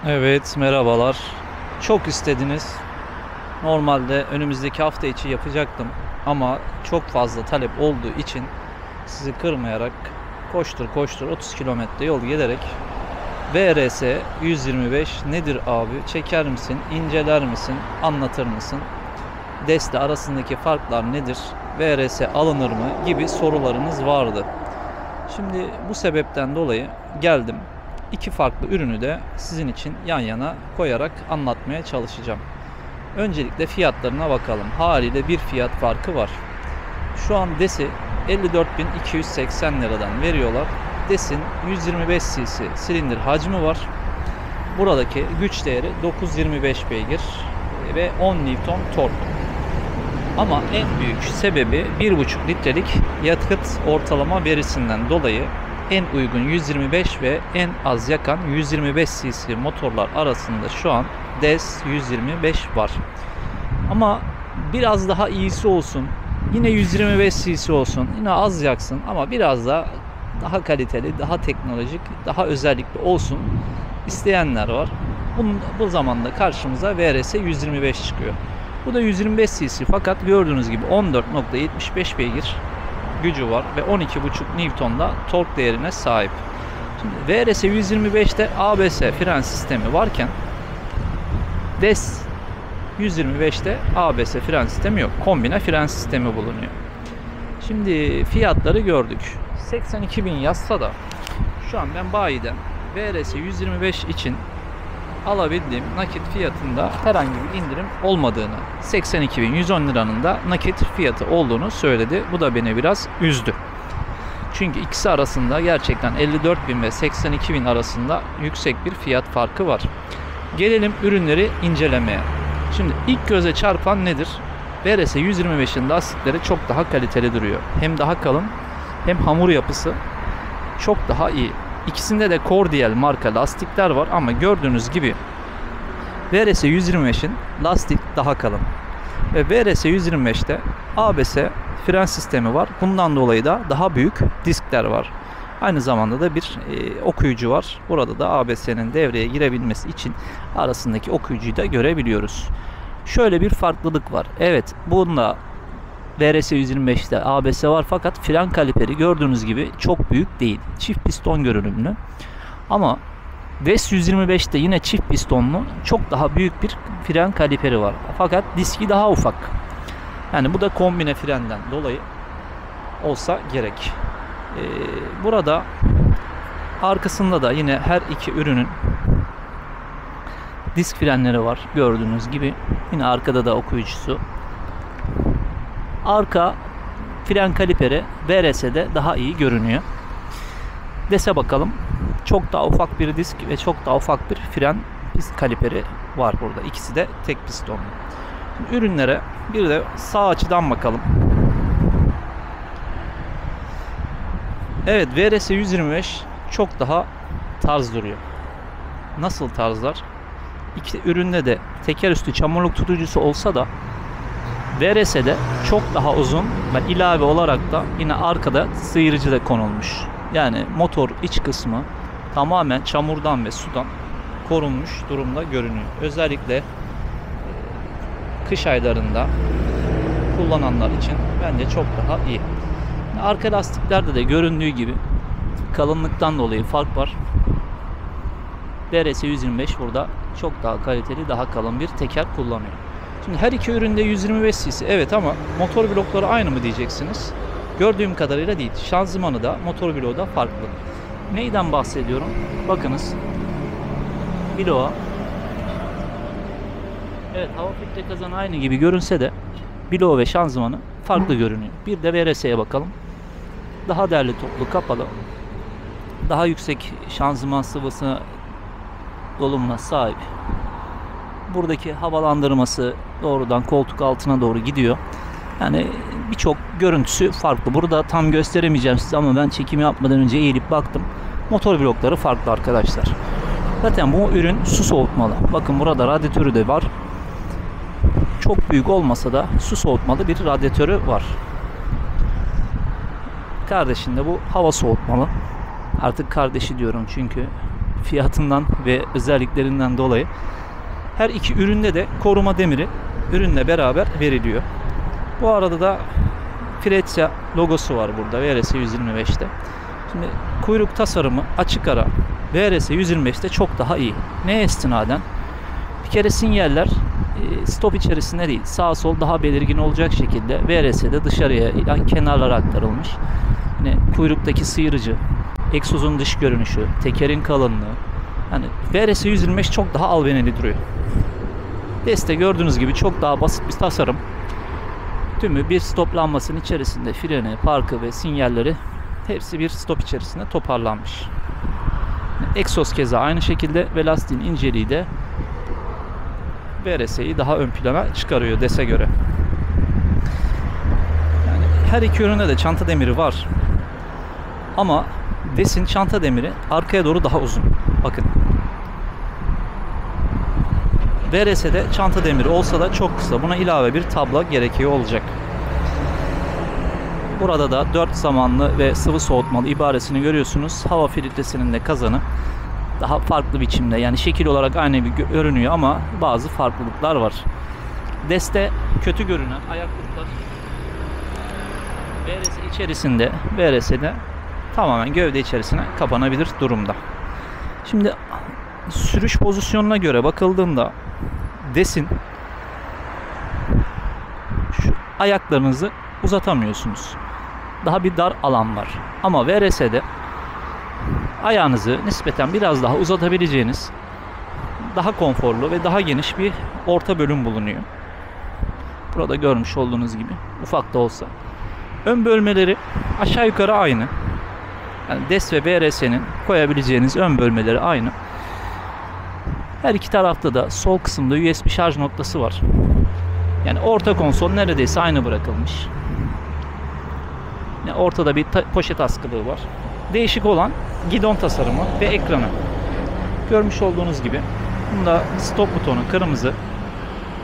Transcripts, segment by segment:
Evet, merhabalar. Çok istediniz. Normalde önümüzdeki hafta içi yapacaktım ama çok fazla talep olduğu için sizi kırmayarak koştur koştur 30 kilometre yol gelerek VRS 125 nedir abi? Çeker misin? İnceler misin? Anlatır mısın? Desle arasındaki farklar nedir? VRS alınır mı? Gibi sorularınız vardı. Şimdi bu sebepten dolayı geldim. İki farklı ürünü de sizin için yan yana koyarak anlatmaya çalışacağım. Öncelikle fiyatlarına bakalım. Haliyle bir fiyat farkı var. Şu an DES'i 54.280 liradan veriyorlar. DES'in 125 cc silindir hacmi var. Buradaki güç değeri 925 beygir ve 10 Newton tork. Ama en büyük sebebi 1,5 litrelik yakıt ortalama verisinden dolayı en uygun 125 ve en az yakan 125 cc motorlar arasında şu an DES 125 var. Ama biraz daha iyisi olsun. Yine 125 cc olsun. Yine az yaksın ama biraz daha kaliteli, daha teknolojik, daha özellikli olsun isteyenler var. Bu zamanda karşımıza VRS 125 çıkıyor. Bu da 125 cc fakat gördüğünüz gibi 14.75 beygir gücü var ve 12,5 Newton'da tork değerine sahip. Şimdi VRS 125'te ABS fren sistemi varken DES 125'te ABS fren sistemi yok. Kombine fren sistemi bulunuyor. Şimdi fiyatları gördük. 82.000 yazsa da şu an ben bayiden VRS 125 için alabildiğim nakit fiyatında herhangi bir indirim olmadığını, 82.110 liranın da nakit fiyatı olduğunu söyledi. Bu da beni biraz üzdü. Çünkü ikisi arasında gerçekten 54.000 ve 82.000 arasında yüksek bir fiyat farkı var. Gelelim ürünleri incelemeye. Şimdi ilk göze çarpan nedir? VRS 125'in lastikleri çok daha kaliteli duruyor. Hem daha kalın hem hamur yapısı çok daha iyi. İkisinde de Cordial marka lastikler var ama gördüğünüz gibi VRS 125'in lastik daha kalın. Ve VRS 125'te ABS fren sistemi var. Bundan dolayı da daha büyük diskler var. Aynı zamanda da bir okuyucu var. Burada da ABS'nin devreye girebilmesi için arasındaki okuyucuyu da görebiliyoruz. Şöyle bir farklılık var. Evet, bunda VRS 125'te ABS var fakat fren kaliperi gördüğünüz gibi çok büyük değil. Çift piston görünümlü. Ama VES 125'te yine çift pistonlu çok daha büyük bir fren kaliperi var. Fakat diski daha ufak. Yani bu da kombine frenden dolayı olsa gerek. Burada arkasında da yine her iki ürünün disk frenleri var. Gördüğünüz gibi yine arkada da okuyucusu. Arka fren kaliperi VRS'de daha iyi görünüyor. DES'e bakalım. Çok daha ufak bir disk ve çok daha ufak bir fren kaliperi var burada. İkisi de tek pistonlu. Şimdi ürünlere bir de sağ açıdan bakalım. Evet, VRS 125 çok daha tarz duruyor. Nasıl tarzlar? İki üründe de teker üstü çamurluk tutucusu olsa da VRS'de çok daha uzun ve ilave olarak da yine arkada sıyırıcı da konulmuş. Yani motor iç kısmı tamamen çamurdan ve sudan korunmuş durumda görünüyor. Özellikle kış aylarında kullananlar için bence çok daha iyi. Arka lastiklerde de göründüğü gibi kalınlıktan dolayı fark var. VRS 125 burada çok daha kaliteli, daha kalın bir teker kullanıyor. Şimdi her iki üründe 125 cc evet ama motor blokları aynı mı diyeceksiniz? Gördüğüm kadarıyla değil. Şanzımanı da motor bloğu da farklı. Neyden bahsediyorum? Bakınız. Bloğa. Evet, hava filtre kazanı aynı gibi görünse de bloğu ve şanzımanı farklı görünüyor. Bir de VRS'ye bakalım. Daha derli toplu, kapalı. Daha yüksek şanzıman sıvısı dolumuna sahip. Buradaki havalandırması doğrudan koltuk altına doğru gidiyor. Yani birçok görüntüsü farklı. Burada tam gösteremeyeceğim size ama ben çekim yapmadan önce eğilip baktım. Motor blokları farklı arkadaşlar. Zaten bu ürün su soğutmalı. Bakın burada radyatörü de var. Çok büyük olmasa da su soğutmalı bir radyatörü var. Kardeşinde bu hava soğutmalı. Artık kardeşi diyorum çünkü fiyatından ve özelliklerinden dolayı. Her iki üründe de koruma demiri ürünle beraber veriliyor. Bu arada da Freccia logosu var burada VRS 125'te. Şimdi kuyruk tasarımı açık ara VRS 125'te çok daha iyi. Neye istinaden? Bir kere sinyaller stop içerisinde değil, sağ sol daha belirgin olacak şekilde VRS'de dışarıya, yani kenarlara aktarılmış. Yine kuyruktaki sıyırıcı, egzozun dış görünüşü, tekerin kalınlığı. Yani VRS 125 çok daha albenili duruyor. Deste gördüğünüz gibi çok daha basit bir tasarım. Tümü bir stop lambasının içerisinde freni, parkı ve sinyalleri hepsi bir stop içerisinde toparlanmış. Egzoz keza aynı şekilde ve lastiğin inceliği de VRS'yi daha ön plana çıkarıyor DES'e göre. Yani her iki üründe de çanta demiri var. Ama DES'in çanta demiri arkaya doğru daha uzun. Bakın. VRS'de çanta demiri olsa da çok kısa. Buna ilave bir tabla gerekiyor olacak. Burada da 4 zamanlı ve sıvı soğutmalı ibaresini görüyorsunuz. Hava filtresinin de kazanı daha farklı biçimde, yani şekil olarak aynı bir görünüyor ama bazı farklılıklar var. DES'te kötü görünen ayaklıklar VRS içerisinde, VRS'de tamamen gövde içerisine kapanabilir durumda. Şimdi sürüş pozisyonuna göre bakıldığında DES'in şu ayaklarınızı uzatamıyorsunuz. Daha bir dar alan var. Ama VRS'de ayağınızı nispeten biraz daha uzatabileceğiniz daha konforlu ve daha geniş bir orta bölüm bulunuyor. Burada görmüş olduğunuz gibi ufak da olsa. Ön bölmeleri aşağı yukarı aynı. Yani DES ve VRS'nin koyabileceğiniz ön bölmeleri aynı. Her iki tarafta da sol kısımda USB şarj noktası var. Yani orta konsol neredeyse aynı bırakılmış. Yani ortada bir poşet askılığı var. Değişik olan gidon tasarımı ve ekranı. Görmüş olduğunuz gibi bunda stop butonu kırmızı,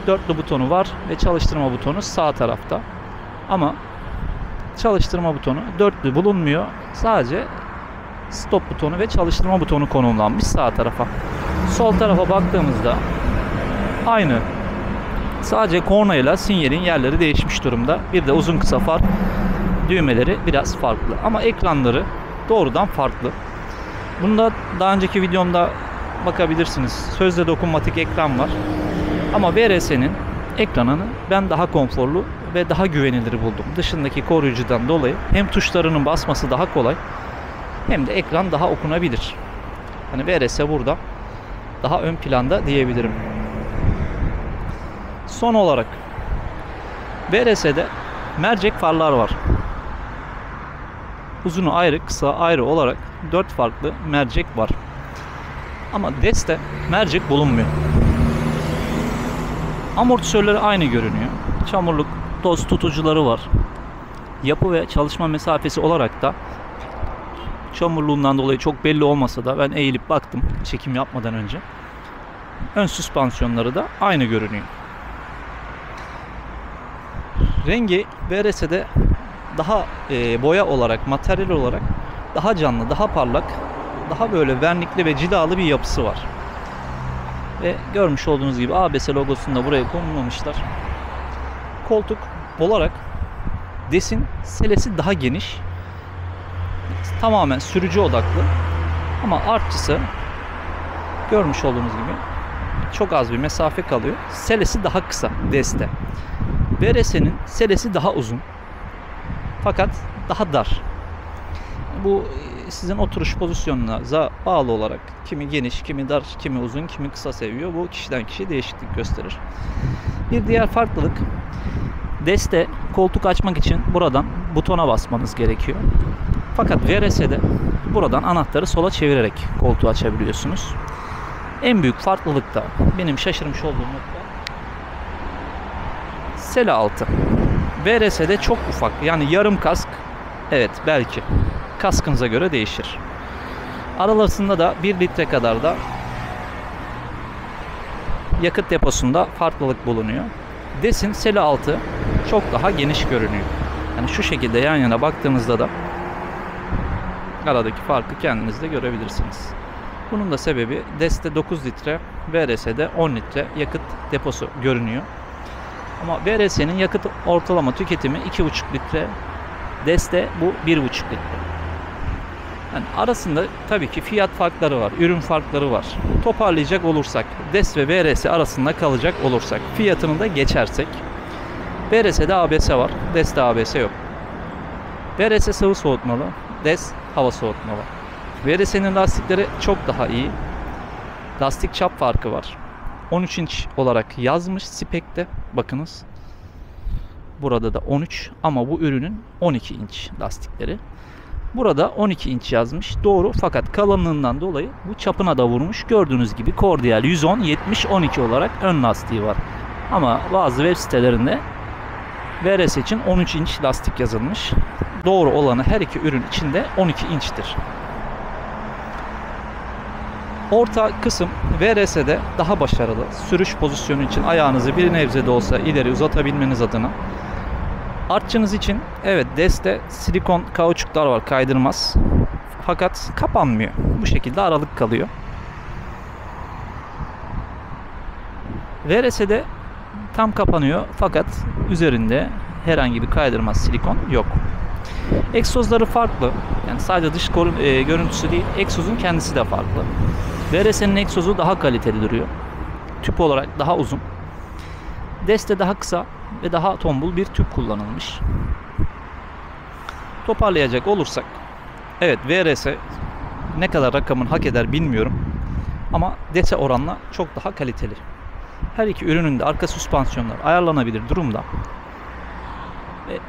dörtlü butonu var ve çalıştırma butonu sağ tarafta. Ama çalıştırma butonu dörtlü bulunmuyor. Sadece stop butonu ve çalıştırma butonu konumlanmış sağ tarafa. Sol tarafa baktığımızda aynı. Sadece kornayla sinyalin yerleri değişmiş durumda. Bir de uzun kısa far düğmeleri biraz farklı. Ama ekranları doğrudan farklı. Bunda daha önceki videomda bakabilirsiniz. Sözde dokunmatik ekran var. Ama VRS'nin ekranını ben daha konforlu ve daha güvenilir buldum. Dışındaki koruyucudan dolayı hem tuşlarının basması daha kolay hem de ekran daha okunabilir. Hani VRS burada daha ön planda diyebilirim. Son olarak VRS'de mercek farlar var. Uzunu ayrı, kısa ayrı olarak 4 farklı mercek var. Ama DES'te mercek bulunmuyor. Amortisörleri aynı görünüyor. Çamurluk, toz tutucuları var. Yapı ve çalışma mesafesi olarak da çamurluğundan dolayı çok belli olmasa da ben eğilip baktım çekim yapmadan önce. Ön süspansiyonları da aynı görünüyor. Rengi VRS'de daha boya olarak, materyal olarak daha canlı, daha parlak, daha böyle vernikli ve cilalı bir yapısı var. Ve görmüş olduğunuz gibi ABS logosunu da buraya konumlamışlar. Koltuk olarak DES'in selesi daha geniş. Tamamen sürücü odaklı. Ama artçısı görmüş olduğunuz gibi çok az bir mesafe kalıyor. Selesi daha kısa DES'te. VRS'nin selesi daha uzun. Fakat daha dar. Bu sizin oturuş pozisyonunuza bağlı olarak kimi geniş, kimi dar, kimi uzun, kimi kısa seviyor. Bu kişiden kişiye değişiklik gösterir. Bir diğer farklılık, DES'te koltuk açmak için buradan butona basmanız gerekiyor. Fakat VRS'de buradan anahtarı sola çevirerek koltuğu açabiliyorsunuz. En büyük farklılık da benim şaşırmış olduğum nokta sele altı. VRS'de çok ufak, yani yarım kask, evet belki kaskınıza göre değişir. Aralarında da 1 litre kadar da yakıt deposunda farklılık bulunuyor. DES'in sele altı çok daha geniş görünüyor. Yani şu şekilde yan yana baktığınızda da aradaki farkı kendiniz de görebilirsiniz. Bunun da sebebi DES'te 9 litre, VRS'de 10 litre yakıt deposu görünüyor. Ama VRS'nin yakıt ortalama tüketimi 2,5 litre, DES'te bu 1,5 litre. Yani arasında tabii ki fiyat farkları var, ürün farkları var. Toparlayacak olursak, DES ve VRS arasında kalacak olursak, fiyatını da geçersek, VRS'de ABS var, DES'te ABS yok. VRS sıvı soğutmalı, DES hava soğutmalı. VRS'nin lastikleri çok daha iyi. Lastik çap farkı var. 13 inç olarak yazmış spekte. Bakınız. Burada da 13 ama bu ürünün 12 inç lastikleri. Burada 12 inç yazmış. Doğru, fakat kalınlığından dolayı bu çapına da vurmuş. Gördüğünüz gibi Cordial 110 70-12 olarak ön lastiği var. Ama bazı web sitelerinde VRS için 13 inç lastik yazılmış. Doğru olanı her iki ürün içinde 12 inçtir. Orta kısım VRS'de daha başarılı. Sürüş pozisyonu için ayağınızı bir nebze de olsa ileri uzatabilmeniz adına. Artçınız için evet, DES'te silikon kauçuklar var, kaydırmaz. Fakat kapanmıyor. Bu şekilde aralık kalıyor. VRS'de tam kapanıyor fakat üzerinde herhangi bir kaydırmaz silikon yok. Egzozları farklı. Yani sadece dış görüntüsü değil, egzozun kendisi de farklı. VRS'nin egzozu daha kaliteli duruyor. Tüp olarak daha uzun. DES'te daha kısa ve daha tombul bir tüp kullanılmış. Toparlayacak olursak, evet, VRS ne kadar rakamın hak eder bilmiyorum. Ama DES'e oranla çok daha kaliteli. Her iki ürünün de arka süspansiyonları ayarlanabilir durumda. Ve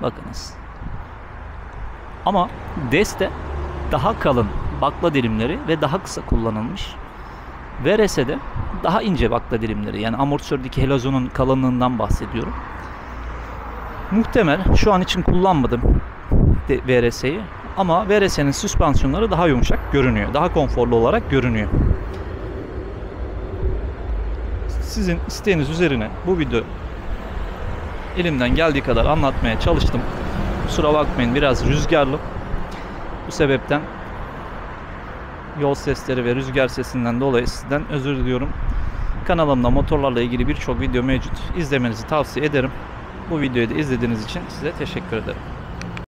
bakınız. Ama DES'te daha kalın bakla dilimleri ve daha kısa kullanılmış. VRS'de daha ince bakla dilimleri, yani amortisördeki helazonun kalınlığından bahsediyorum. Muhtemel, şu an için kullanmadım VRS'yi ama VRS'nin süspansiyonları daha yumuşak görünüyor. Daha konforlu olarak görünüyor. Sizin isteğiniz üzerine bu video elimden geldiği kadar anlatmaya çalıştım. Kusura bakmayın, biraz rüzgarlı. Bu sebepten yol sesleri ve rüzgar sesinden dolayı sizden özür diliyorum. Kanalımda motorlarla ilgili birçok video mevcut. İzlemenizi tavsiye ederim. Bu videoyu da izlediğiniz için size teşekkür ederim.